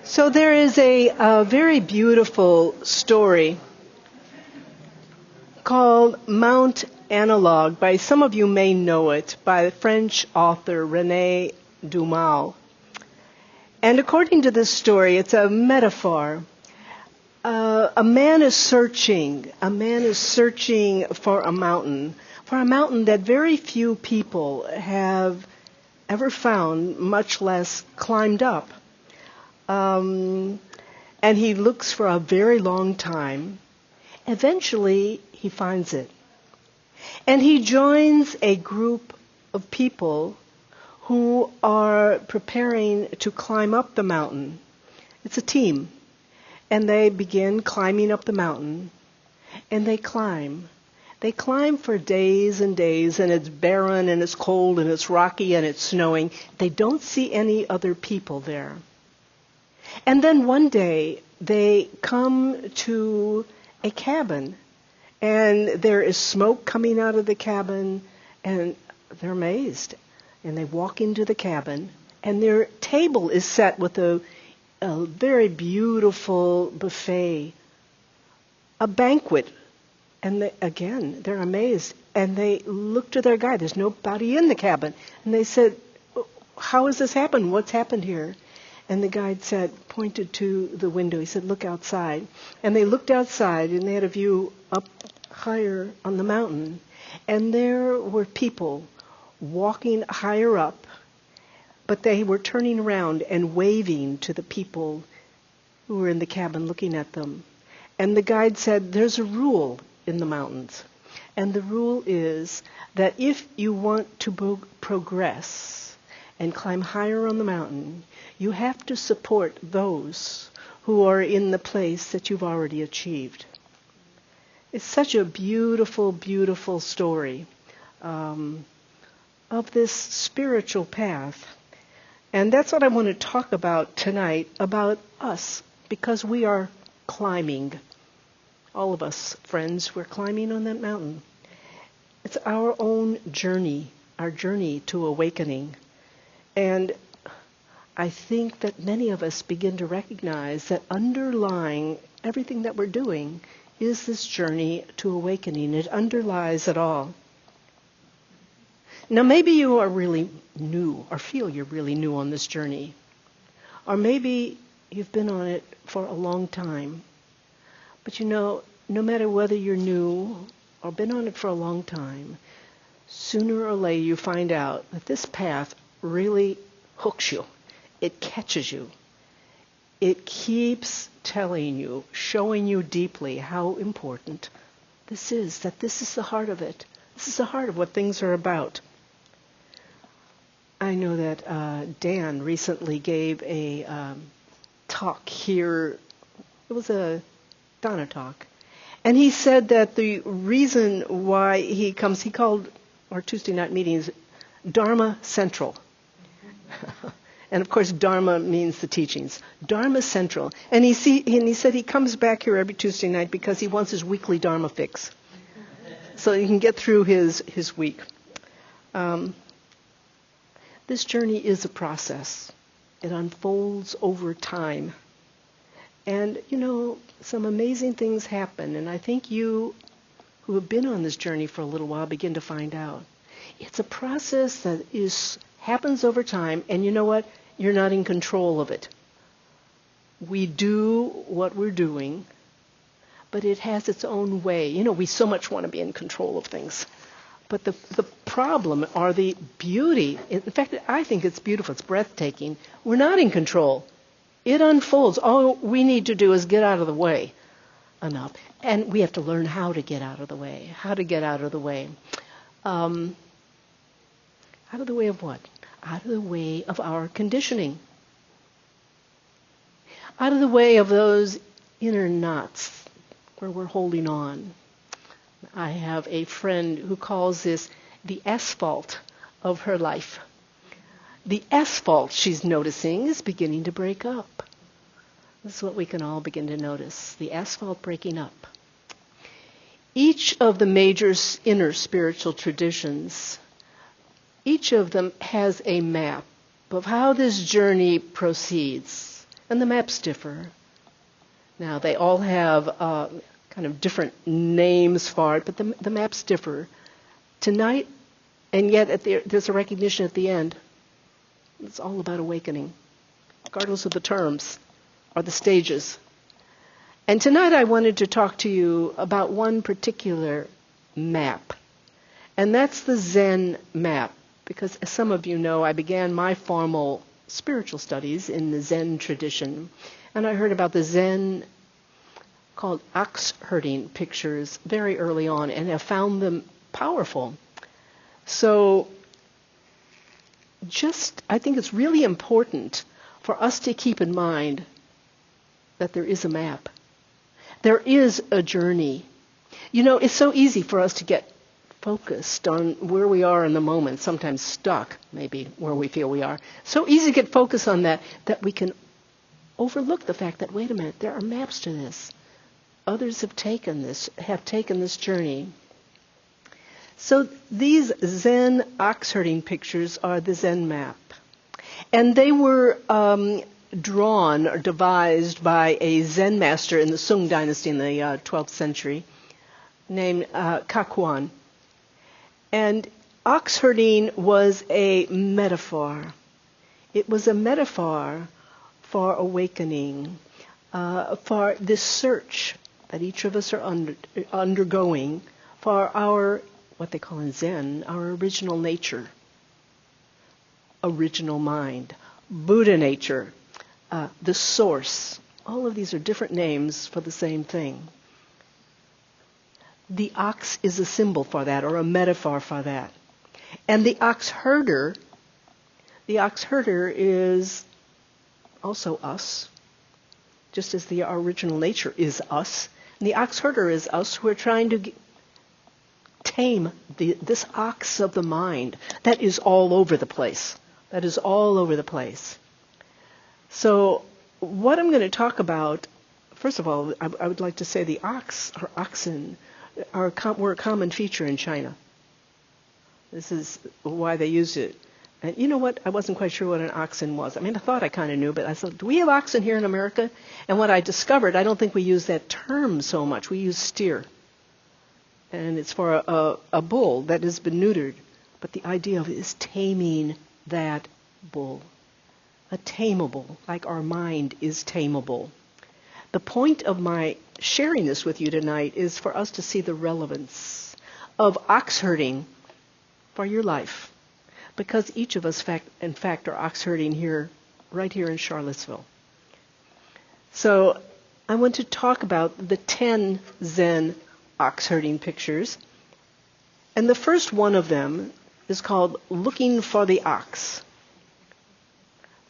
So there is a very beautiful story called Mount Analog. By some of you may know it, by the French author René Dumas. And according to this story, it's a metaphor. A man is searching for a mountain that very few people have ever found, much less climbed up. And he looks for a very long time. Eventually, he finds it. And he joins a group of people who are preparing to climb up the mountain. It's a team. And they begin climbing up the mountain. And they climb. They climb for days and days, and it's barren, and it's cold, and it's rocky, and it's snowing. They don't see any other people there. And then one day, they come to a cabin, and there is smoke coming out of the cabin, and they're amazed. And they walk into the cabin, and their table is set with a very beautiful buffet, a banquet. And they're amazed. And they look to their guide. There's nobody in the cabin. And they said, "How has this happened? What's happened here?" And the guide pointed to the window. He said, "Look outside." And they looked outside, and they had a view up higher on the mountain. And there were people walking higher up, but they were turning around and waving to the people who were in the cabin looking at them. And the guide said, "There's a rule in the mountains. And the rule is that if you want to progress and climb higher on the mountain, you have to support those who are in the place that you've already achieved." It's such a beautiful, beautiful story of this spiritual path. And that's what I want to talk about tonight, about us, because we are climbing. All of us, friends, we're climbing on that mountain. It's our own journey, our journey to awakening. And I think that many of us begin to recognize that underlying everything that we're doing is this journey to awakening. It underlies it all. Now, maybe you are really new, or feel you're really new on this journey. Or maybe you've been on it for a long time. But no matter whether you're new or been on it for a long time, sooner or later you find out that this path really hooks you. It catches you. It keeps telling you, showing you deeply how important this is, that this is the heart of it. This is the heart of what things are about. I know that Dan recently gave a talk here. It was a Donna talk. And he said that the reason why he comes, he called our Tuesday night meetings Dharma Central. And of course, Dharma means the teachings. Dharma Central. And he said he comes back here every Tuesday night because he wants his weekly Dharma fix. So he can get through his week. This journey is a process. It unfolds over time. And, some amazing things happen. And I think you who have been on this journey for a little while begin to find out. It's a process that happens over time. And you know what? You're not in control of it. We do what we're doing, but it has its own way. We so much want to be in control of things. But the problem or the beauty, in fact, I think it's beautiful. It's breathtaking. We're not in control. It unfolds. All we need to do is get out of the way enough. And we have to learn how to get out of the way. How to get out of the way. Out of the way of what? Out of the way of our conditioning. Out of the way of those inner knots where we're holding on. I have a friend who calls this the asphalt of her life. The asphalt, she's noticing, is beginning to break up. This is what we can all begin to notice, the asphalt breaking up. Each of the major inner spiritual traditions, each of them has a map of how this journey proceeds. And the maps differ. Now, they all have kind of different names for it, but the maps differ. Tonight, and yet there's a recognition at the end. It's all about awakening, regardless of the terms or the stages. And tonight I wanted to talk to you about one particular map, and that's the Zen map, because as some of you know, I began my formal spiritual studies in the Zen tradition, and I heard about the Zen called ox herding pictures very early on, and have found them powerful. So I think it's really important for us to keep in mind that there is a map. There is a journey. You know, it's so easy for us to get focused on where we are in the moment, sometimes stuck, maybe, where we feel we are. So easy to get focused on that we can overlook the fact that, wait a minute, there are maps to this. Others have taken this journey. So these Zen ox herding pictures are the Zen map. And they were drawn or devised by a Zen master in the Sung dynasty in the 12th century named Kakuan. And ox herding was a metaphor. It was a metaphor for awakening, for this search that each of us are undergoing for our, what they call in Zen, our original nature, original mind, Buddha nature, the source. All of these are different names for the same thing. The ox is a symbol for that, or a metaphor for that. And the ox herder is also us, just as our original nature is us. And the ox herder is us who are trying to tame this ox of the mind that is all over the place. So what I'm going to talk about, first of all, I would like to say the ox or oxen were a common feature in China. This is why they used it. And you know what? I wasn't quite sure what an oxen was. I mean, I thought I kind of knew, but I thought, do we have oxen here in America? And what I discovered, I don't think we use that term so much. We use steer. And it's for a bull that has been neutered. But the idea of it is taming that bull. A tameable, like our mind is tameable. The point of my sharing this with you tonight is for us to see the relevance of ox herding for your life. Because each of us, in fact, are ox herding right here in Charlottesville. So I want to talk about the 10 Zen ox herding pictures. And the first one of them is called Looking for the Ox.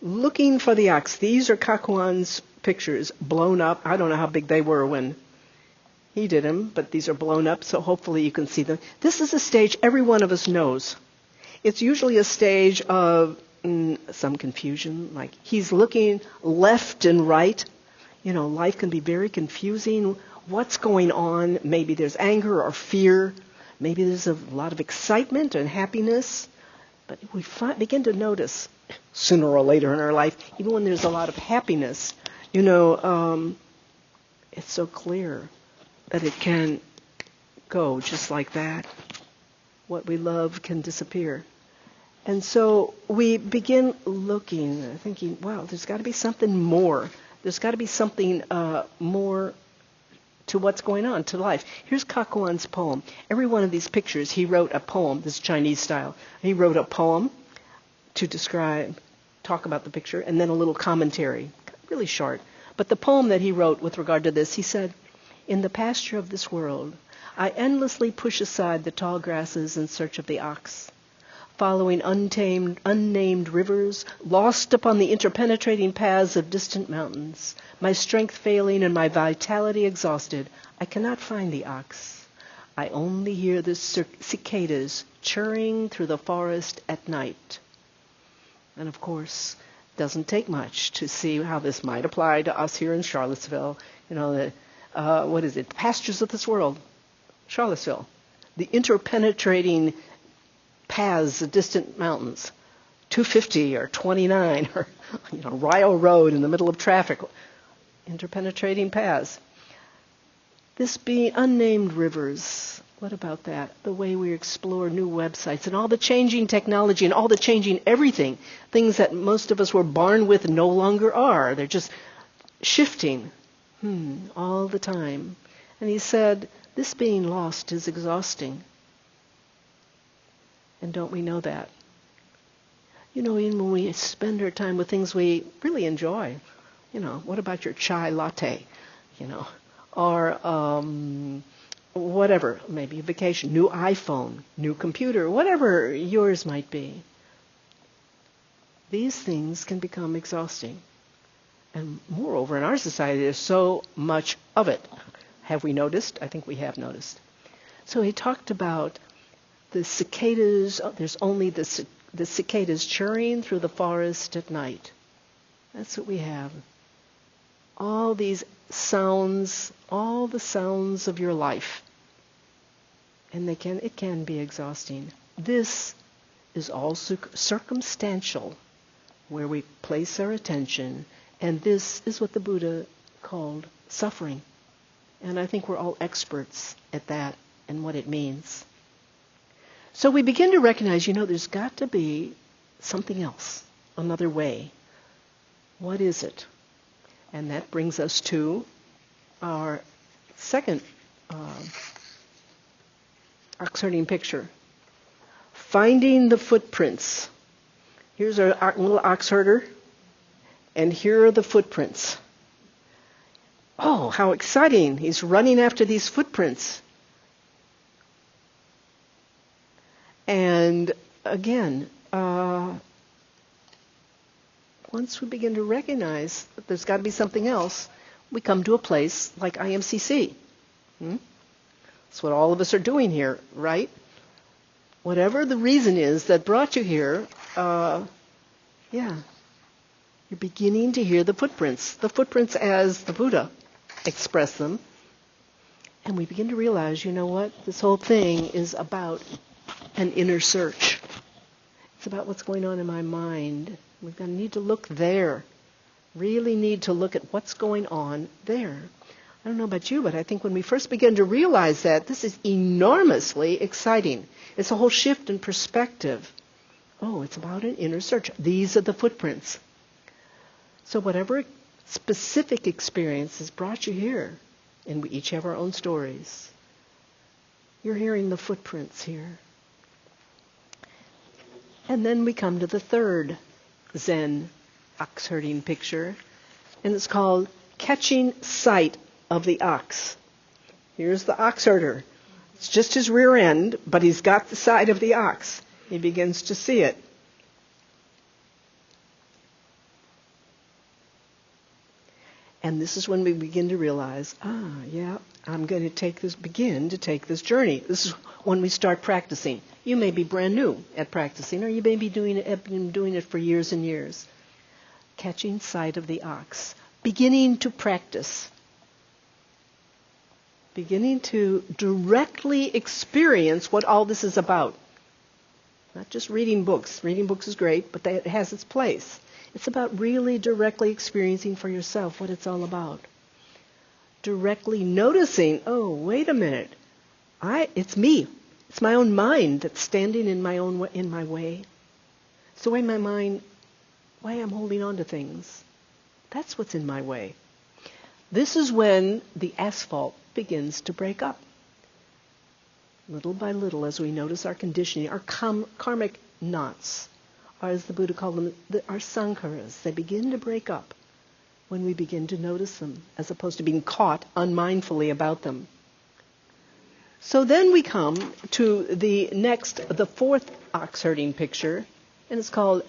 Looking for the Ox. These are Kakuan's pictures, blown up. I don't know how big they were when he did them, but these are blown up, so hopefully you can see them. This is a stage every one of us knows. It's usually a stage of some confusion, like he's looking left and right. You know, life can be very confusing. What's going on? Maybe there's anger or fear. Maybe there's a lot of excitement and happiness. But we begin to notice sooner or later in our life, even when there's a lot of happiness, it's so clear that it can go just like that. What we love can disappear. And so we begin looking, thinking, wow, there's got to be something more. There's got to be something more to what's going on, to life. Here's Kakuan's poem. Every one of these pictures, he wrote a poem, this Chinese style. He wrote a poem to talk about the picture, and then a little commentary, really short. But the poem that he wrote with regard to this, he said, "In the pasture of this world, I endlessly push aside the tall grasses in search of the ox, following unnamed rivers, lost upon the interpenetrating paths of distant mountains. My strength failing and my vitality exhausted, I cannot find the ox. I only hear the cicadas chirring through the forest at night." And of course, it doesn't take much to see how this might apply to us here in Charlottesville. What is it? Pastures of this world. Charlottesville. The interpenetrating paths of distant mountains. 250 or 29 or Rio Road in the middle of traffic, interpenetrating paths. This being unnamed rivers. What about that? The way we explore new websites and all the changing technology and all the changing everything. Things that most of us were born with no longer are. They're just shifting all the time. And he said, this being lost is exhausting. And don't we know that? Even when we spend our time with things we really enjoy, what about your chai latte, or whatever, maybe a vacation, new iPhone, new computer, whatever yours might be. These things can become exhausting. And moreover, in our society, there's so much of it. Have we noticed? I think we have noticed. So he talked about the cicadas. There's only the cicadas chirring through the forest at night. That's what we have. All these sounds, all the sounds of your life. And it can be exhausting. This is all circumstantial, where we place our attention, and this is what the Buddha called suffering. And I think we're all experts at that and what it means. So we begin to recognize, there's got to be something else, another way. What is it? And that brings us to our second ox herding picture. Finding the footprints. Here's our little ox herder, and here are the footprints. Oh, how exciting. He's running after these footprints. And again, once we begin to recognize that there's got to be something else, we come to a place like IMCC. That's what all of us are doing here, right? Whatever the reason is that brought you here, you're beginning to hear the footprints as the Buddha expressed them. And we begin to realize, this whole thing is about an inner search. It's about what's going on in my mind. We're going to need to look there. Really need to look at what's going on there. I don't know about you, but I think when we first begin to realize that, this is enormously exciting. It's a whole shift in perspective. Oh, it's about an inner search. These are the footprints. So whatever specific experience has brought you here, and we each have our own stories, you're hearing the footprints here. And then we come to the third Zen ox herding picture, and it's called Catching Sight of the Ox. Here's the ox herder. It's just his rear end, but he's got the side of the ox. He begins to see it. And this is when we begin to realize, I'm going to begin to take this journey. This is when we start practicing. You may be brand new at practicing, or you may be doing it for years and years. Catching sight of the ox. Beginning to practice. Beginning to directly experience what all this is about. Not just reading books. Reading books is great, but it has its place. It's about really directly experiencing for yourself what it's all about. Directly noticing, oh, wait a minute. It's me. It's my own mind that's standing in my way. It's the way my mind, why I'm holding on to things. That's what's in my way. This is when the asphalt begins to break up. Little by little, as we notice our conditioning, our karmic knots, or as the Buddha called them, our sankharas, they begin to break up when we begin to notice them, as opposed to being caught unmindfully about them. So then we come to the fourth ox herding picture, and it's called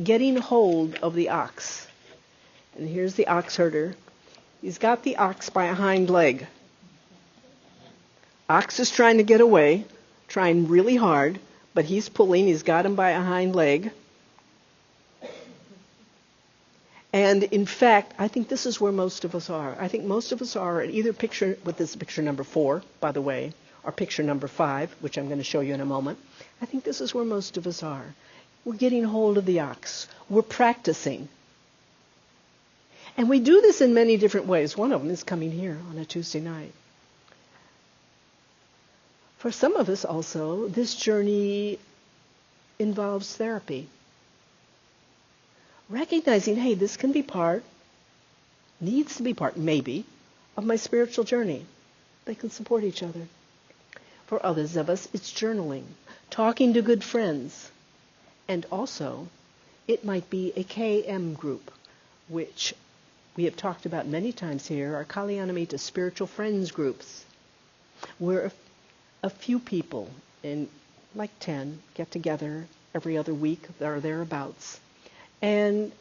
Getting Hold of the Ox. And here's the ox herder. He's got the ox by a hind leg. Ox is trying to get away, trying really hard, but he's pulling. He's got him by a hind leg. And in fact, I think this is where most of us are. I think most of us are at either picture, with this picture number 4, by the way, or picture number 5, which I'm going to show you in a moment. I think this is where most of us are. We're getting hold of the ox. We're practicing. And we do this in many different ways. One of them is coming here on a Tuesday night. For some of us also, this journey involves therapy. Recognizing, hey, this can be needs to be part, maybe, of my spiritual journey. They can support each other. For others of us, it's journaling, talking to good friends. And also, it might be a KM group, which we have talked about many times here, our Kalyanamita spiritual friends groups, where a few people, in like 10, get together every other week or thereabouts, and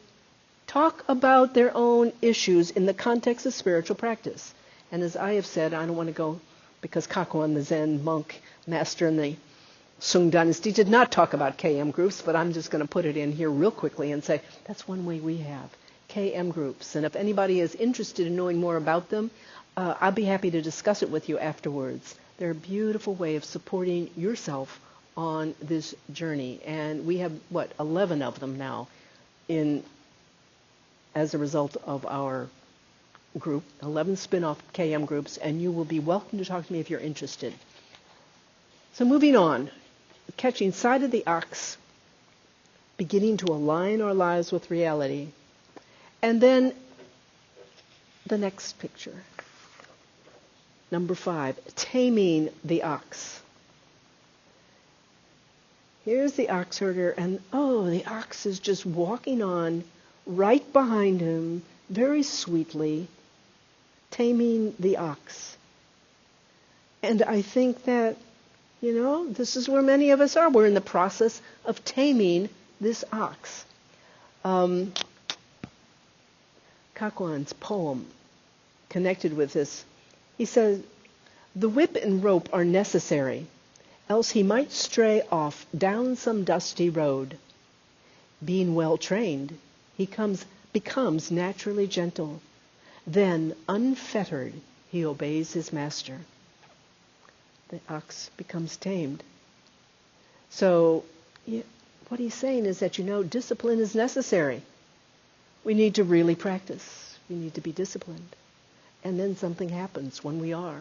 talk about their own issues in the context of spiritual practice. And as I have said, I don't want to go, because Kakuan, the Zen monk master in the Sung Dynasty, did not talk about KM groups, but I'm just going to put it in here real quickly and say that's one way we have KM groups. And if anybody is interested in knowing more about them, I'll be happy to discuss it with you afterwards. They're a beautiful way of supporting yourself on this journey. And we have, 11 of them now as a result of our group, 11 spin-off KM groups, and you will be welcome to talk to me if you're interested. So moving on, catching sight of the ox, beginning to align our lives with reality. And then the next picture, number 5, taming the ox. Here's the ox herder, and the ox is just walking on right behind him, very sweetly, taming the ox. And I think that, this is where many of us are. We're in the process of taming this ox. Kakuan's poem connected with this, he says, "The whip and rope are necessary, else he might stray off down some dusty road. Being well trained, he becomes naturally gentle. Then, unfettered, he obeys his master." The ox becomes tamed. So, what he's saying is that, discipline is necessary. We need to really practice. We need to be disciplined. And then something happens when we are.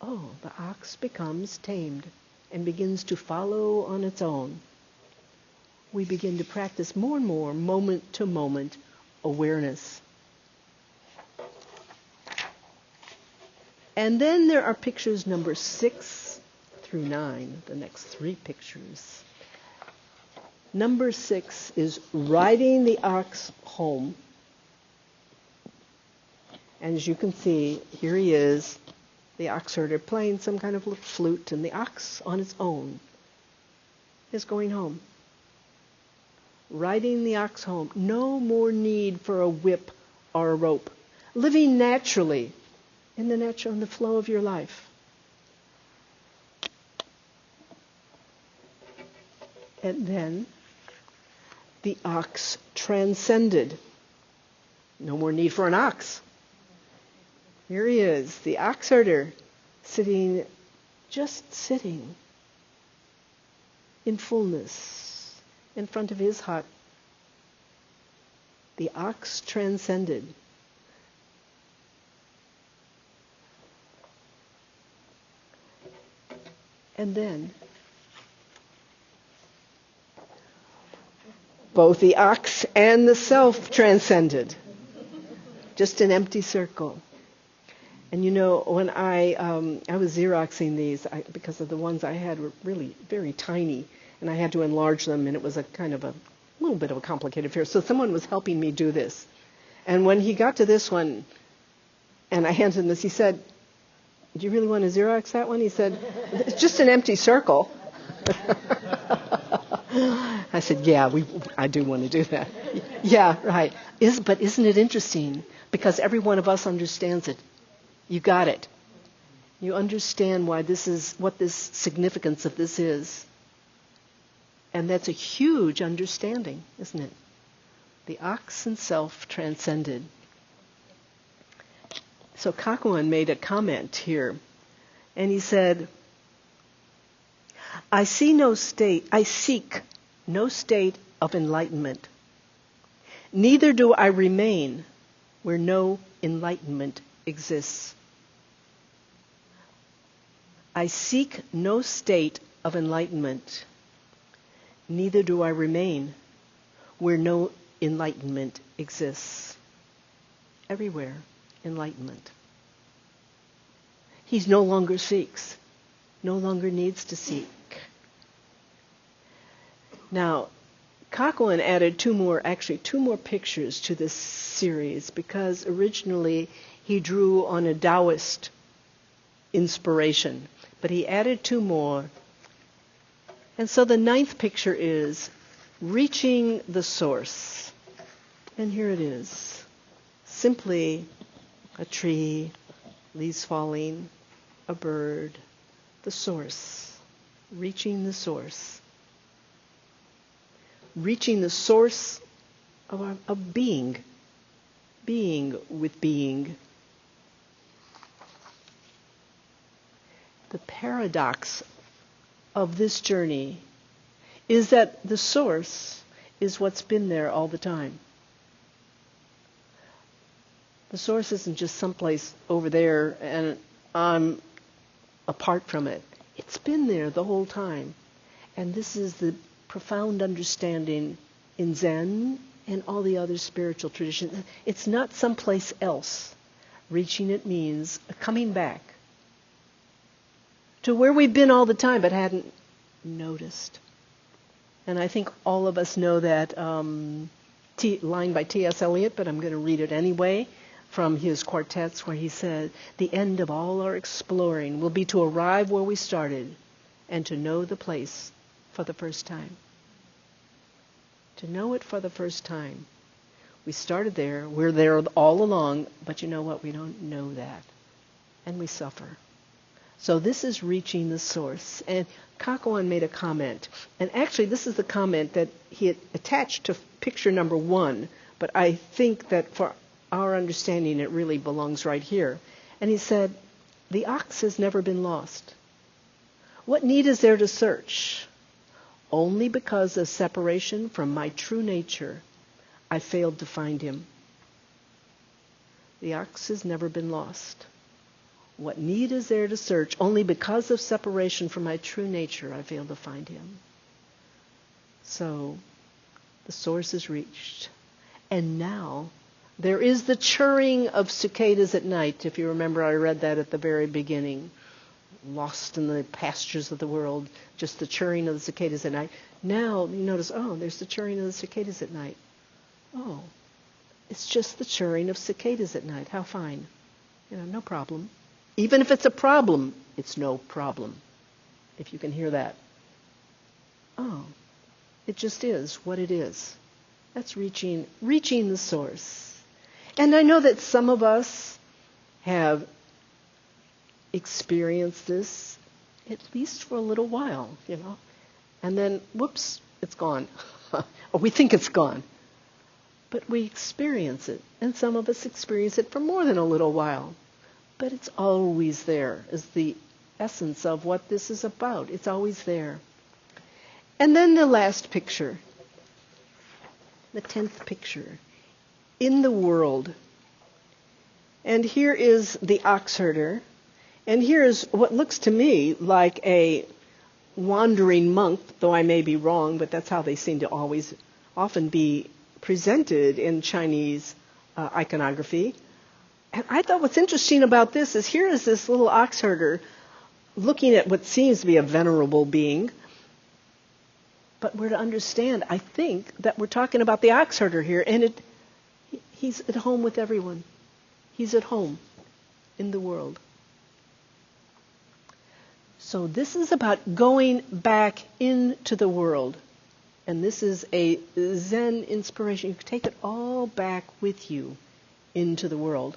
The ox becomes tamed and begins to follow on its own. We begin to practice more and more moment-to-moment awareness. And then there are pictures number 6 through 9, the next 3 pictures. Number 6 is riding the ox home. And as you can see, here he is, the ox herder, playing some kind of flute, and the ox on its own is going home. Riding the ox home. No more need for a whip or a rope. Living naturally in the flow of your life. And then the ox transcended. No more need for an ox. Here he is, the ox herder, just sitting in fullness in front of his hut. The ox transcended. And then both the ox and the self transcended. Just an empty circle. And when I was Xeroxing these, because of the ones I had were really very tiny, and I had to enlarge them, and it was a kind of a little bit of a complicated affair. So someone was helping me do this. And when he got to this one, and I handed him this, he said, "Do you really want to Xerox that one?" He said, "It's just an empty circle." I said, "Yeah, I do want to do that." Yeah, right. But isn't it interesting? Because every one of us understands it. You got it. You understand what this significance of this is. And that's a huge understanding, isn't it? The ox and self transcended. So Kakuan made a comment here, and he said, I seek no state of enlightenment. Neither do I remain where no enlightenment exists. I seek no state of enlightenment. Neither do I remain where no enlightenment exists. Everywhere, enlightenment. He no longer seeks, no longer needs to seek. Now, Kakwan added two more pictures to this series because originally he drew on a Taoist inspiration, but he added two more. And so the 9th picture is reaching the source. And here it is. Simply a tree, leaves falling, a bird, the source. Reaching the source. Reaching the source of being. Being with being. The paradox of this journey is that the source is what's been there all the time. The source isn't just someplace over there and I'm apart from it. It's been there the whole time. And this is the profound understanding in Zen and all the other spiritual traditions. It's not someplace else. Reaching it means coming back to where we've been all the time but hadn't noticed. And I think all of us know that line by T.S. Eliot, but I'm going to read it anyway, from his quartets where he said, "The end of all our exploring will be to arrive where we started and to know the place for the first time." To know it for the first time. We started there, we're there all along, but you know what? We don't know that. And we suffer. So this is reaching the source. And Kakwan made a comment. And actually, this is the comment that he had attached to picture number 1. But I think that for our understanding, it really belongs right here. And he said, "The ox has never been lost. What need is there to search? Only because of separation from my true nature, I failed to find him. The ox has never been lost. What need is there to search? Only because of separation from my true nature, I failed to find him." So, the source is reached. And now, there is the chirring of cicadas at night. If you remember, I read that at the very beginning. Lost in the pastures of the world, just the chirring of the cicadas at night. Now, you notice, there's the chirring of the cicadas at night. Oh, it's just the chirring of cicadas at night. How fine. No problem. Even if it's a problem, it's no problem. If you can hear that. Oh, it just is what it is. That's reaching the source. And I know that some of us have experienced this at least for a little while, and then, whoops, it's gone. Or we think it's gone. But we experience it, and some of us experience it for more than a little while. But it's always there, is the essence of what this is about. It's always there. And then the last picture, the 10th picture, in the world. And here is the ox herder. And here is what looks to me like a wandering monk, though I may be wrong, but that's how they seem to often be presented in Chinese iconography. And I thought what's interesting about this is here is this little ox herder looking at what seems to be a venerable being. But we're to understand, I think, that we're talking about the ox herder here, and he's at home with everyone. He's at home in the world. So this is about going back into the world. And this is a Zen inspiration. You can take it all back with you into the world.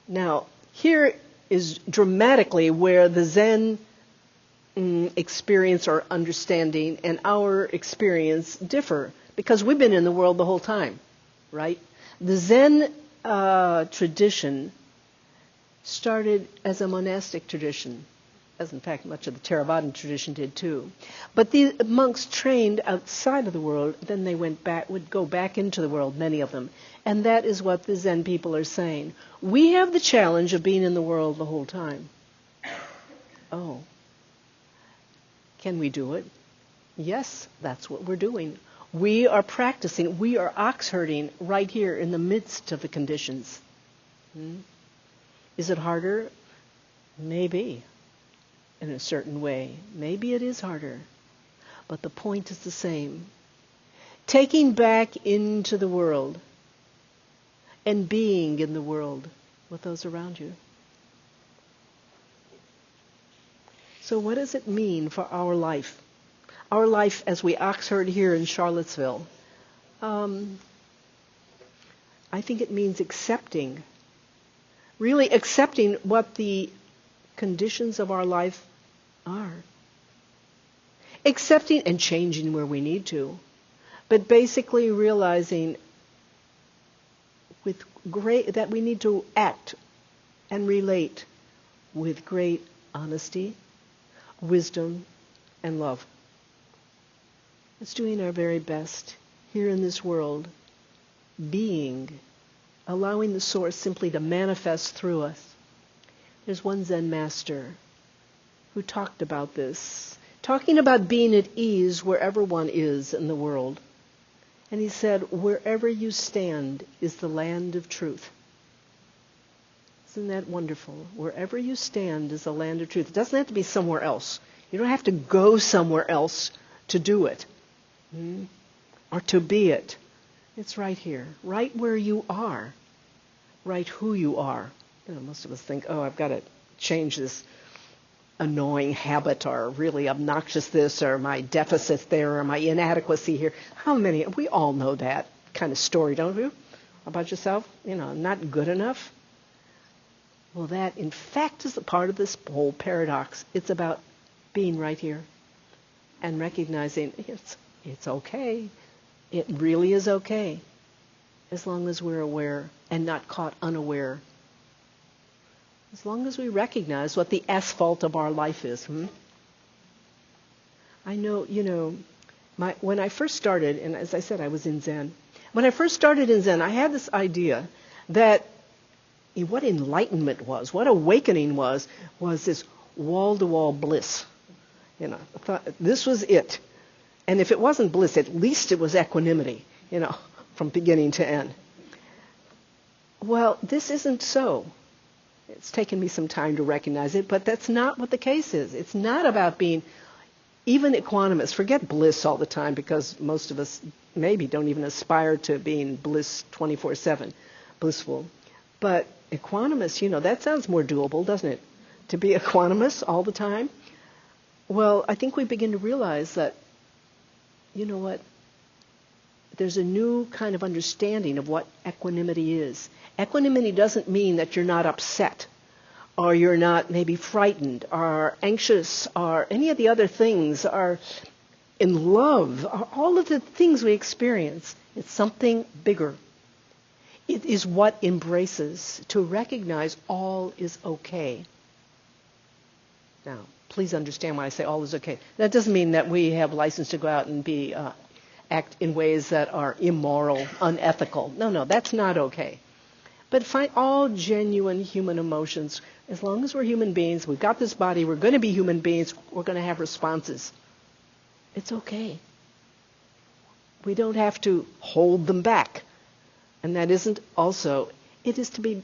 Now, here is dramatically where the Zen experience or understanding and our experience differ. Because we've been in the world the whole time, right? The Zen tradition started as a monastic tradition. as in fact much of the Theravadan tradition did too. But the monks trained outside of the world, then they would go back into the world, many of them. And that is what the Zen people are saying. We have the challenge of being in the world the whole time. Oh. Can we do it? Yes, that's what we're doing. We are practicing. We are ox herding right here in the midst of the conditions. Is it harder? Maybe. In a certain way. Maybe it is harder. But the point is the same. Taking back into the world and being in the world with those around you. So what does it mean for our life? Our life as we ox herd here in Charlottesville. I think it means accepting. Really accepting what the conditions of our life are. Accepting and changing where we need to. But basically realizing that we need to act and relate with great honesty, wisdom, and love. It's doing our very best here in this world, being, allowing the Source simply to manifest through us. There's one Zen master who talked about this, talking about being at ease wherever one is in the world. And he said, wherever you stand is the land of truth. Isn't that wonderful? Wherever you stand is the land of truth. It doesn't have to be somewhere else. You don't have to go somewhere else to do it. Or to be it. It's right here. Right where you are. Right who you are. Most of us think, oh, I've got to change this annoying habit or really obnoxious this or my deficit there or my inadequacy here. We all know that kind of story, don't we? About yourself? Not good enough. Well, that in fact is a part of this whole paradox. It's about being right here and recognizing it's okay. It really is okay as long as we're aware and not caught unaware. As long as we recognize what the asphalt of our life is. I know, when I first started, and as I said, I was in Zen. When I first started in Zen, I had this idea that what enlightenment was, what awakening was this wall-to-wall bliss. I thought this was it. And if it wasn't bliss, at least it was equanimity, from beginning to end. Well, this isn't so. It's taken me some time to recognize it, but that's not what the case is. It's not about being even equanimous. Forget bliss all the time, because most of us maybe don't even aspire to being bliss 24/7, blissful. But equanimous, that sounds more doable, doesn't it? To be equanimous all the time? Well, I think we begin to realize that, there's a new kind of understanding of what equanimity is. Equanimity doesn't mean that you're not upset, or you're not maybe frightened, or anxious, or any of the other things, or in love, or all of the things we experience. It's something bigger. It is what embraces to recognize all is okay. Now, please understand when I say all is okay. That doesn't mean that we have license to go out and act in ways that are immoral, unethical. No, that's not okay. But find all genuine human emotions. As long as we're human beings, we've got this body, we're going to be human beings, we're going to have responses. It's okay. We don't have to hold them back. And that isn't also, it is to be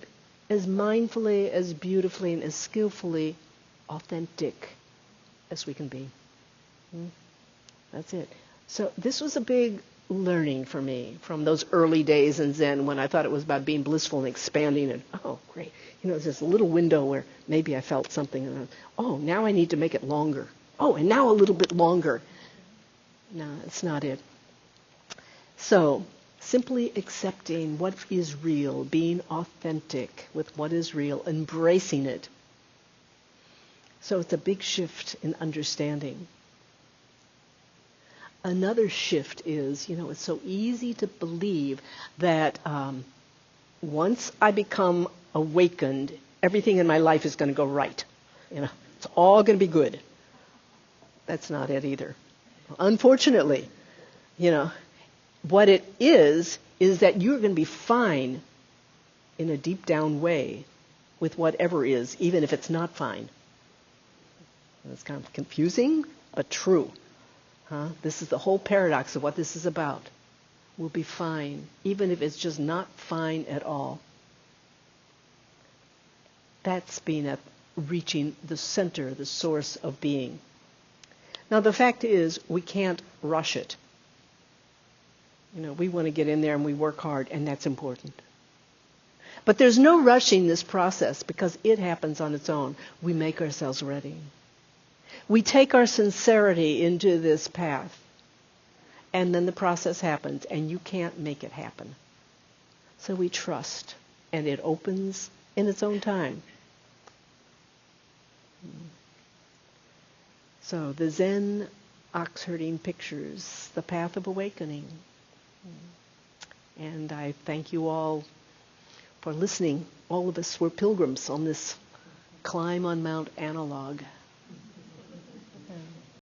as mindfully, as beautifully, and as skillfully authentic as we can be. That's it. So this was a big learning for me from those early days in Zen when I thought it was about being blissful and expanding and, oh, great. There's this little window where maybe I felt something. And now I need to make it longer. Oh, and now a little bit longer. No, it's not it. So simply accepting what is real, being authentic with what is real, embracing it. So it's a big shift in understanding. Another shift is, it's so easy to believe that once I become awakened, everything in my life is going to go right. It's It's all going to be good. That's not it either. Unfortunately, what it is that you're going to be fine in a deep down way with whatever is, even if it's not fine. It's kind of confusing, but true. This is the whole paradox of what this is about. We'll be fine, even if it's just not fine at all. That's reaching the center, the source of being. Now, the fact is, we can't rush it. We want to get in there and we work hard, and that's important. But there's no rushing this process because it happens on its own. We make ourselves ready. We take our sincerity into this path, and then the process happens, and you can't make it happen. So we trust, and it opens in its own time. So the Zen ox herding pictures the path of awakening. And I thank you all for listening. All of us were pilgrims on this climb on Mount Analog.